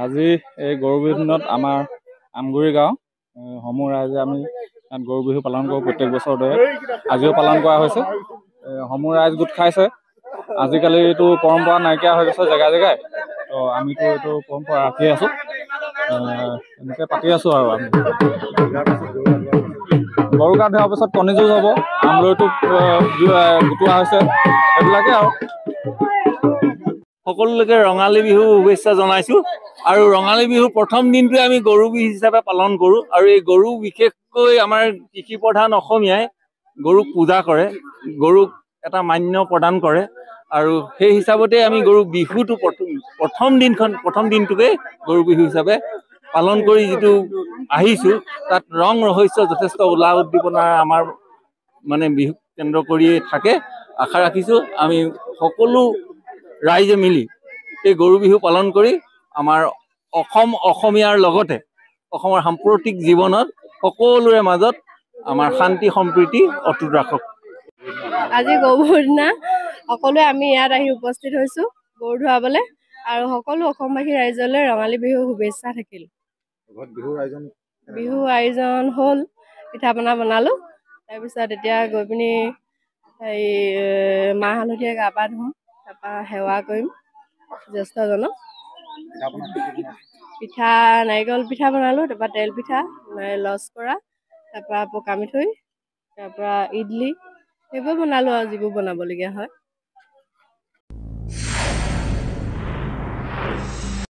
আজি এই গৰু বিহু দিনত আমাৰ আমগুৰি গাঁও সমূহ ৰাইজে আমি ইয়াত গৰু বিহু পালন কৰোঁ প্ৰত্যেক বছৰ দৰে আজিও পালন কৰা হৈছে। সমূহ ৰাইজ গোট খাইছে। আজিকালি এইটো পৰম্পৰা নাইকিয়া হৈ গৈছে জেগাই জেগাই, তো আমিতো এইটো পৰম্পৰা ৰাখি আছোঁ, এনেকৈ পাতি আছোঁ আৰু আমি গৰু গা ধোৱাৰ পিছত কণী যুঁজ হ'ব, আমৰলিটো গোটোৱা হৈছে, সেইবিলাকে আৰু সকলোকে ৰঙালী বিহু শুভেচ্ছা জনাইছোঁ। আৰু ৰঙালী বিহুৰ প্ৰথম দিনটোৱে আমি গৰু বিহু হিচাপে পালন কৰোঁ। আৰু এই গৰু বিশেষকৈ আমাৰ কৃষি প্ৰধান অসমীয়াই গৰুক পূজা কৰে, গৰুক এটা মান্য প্ৰদান কৰে। আৰু সেই হিচাপতে আমি গৰু বিহুটো প্ৰথম দিনটোকে গৰু বিহু হিচাপে পালন কৰি যিটো আহিছোঁ, তাত ৰং ৰহস্য যথেষ্ট উল্লাহ উদ্দীপনাৰ আমাৰ মানে বিহু কেন্দ্ৰ কৰিয়েই থাকে। আশা ৰাখিছোঁ আমি সকলো ৰাইজে মিলি এই গৰু বিহু পালন কৰি আমাৰ অসমীয়াৰ লগতে অসমৰ সাম্প্ৰতিক জীৱনত সকলোৰে মাজত আমাৰ শান্তি সম্প্ৰীতি অটুট ৰাখক। আজি গৰু বিহুৰ দিনা সকলোৱে আমি ইয়াত আহি উপস্থিত হৈছোঁ গৰু ধুৱাবলৈ, আৰু সকলো অসমবাসী ৰাইজলৈ ৰঙালী বিহু শুভেচ্ছা থাকিল। বিহু আয়োজন হ'ল, পিঠা পনা বনালোঁ, তাৰপিছত এতিয়া গৈ পিনি মাহ হালধিৰে গা পা ধুম, তাৰপৰা সেৱা কৰিম জ্যেষ্ঠজনক। পিঠা নাৰিকল পিঠা বনালোঁ, তাৰপৰা তেল পিঠা, লস্কৰা, তাৰপৰা পকা মিঠৈ, তাৰপৰা ইডলি, সেইবোৰ বনালোঁ আৰু যিবোৰ বনাবলগীয়া হয়।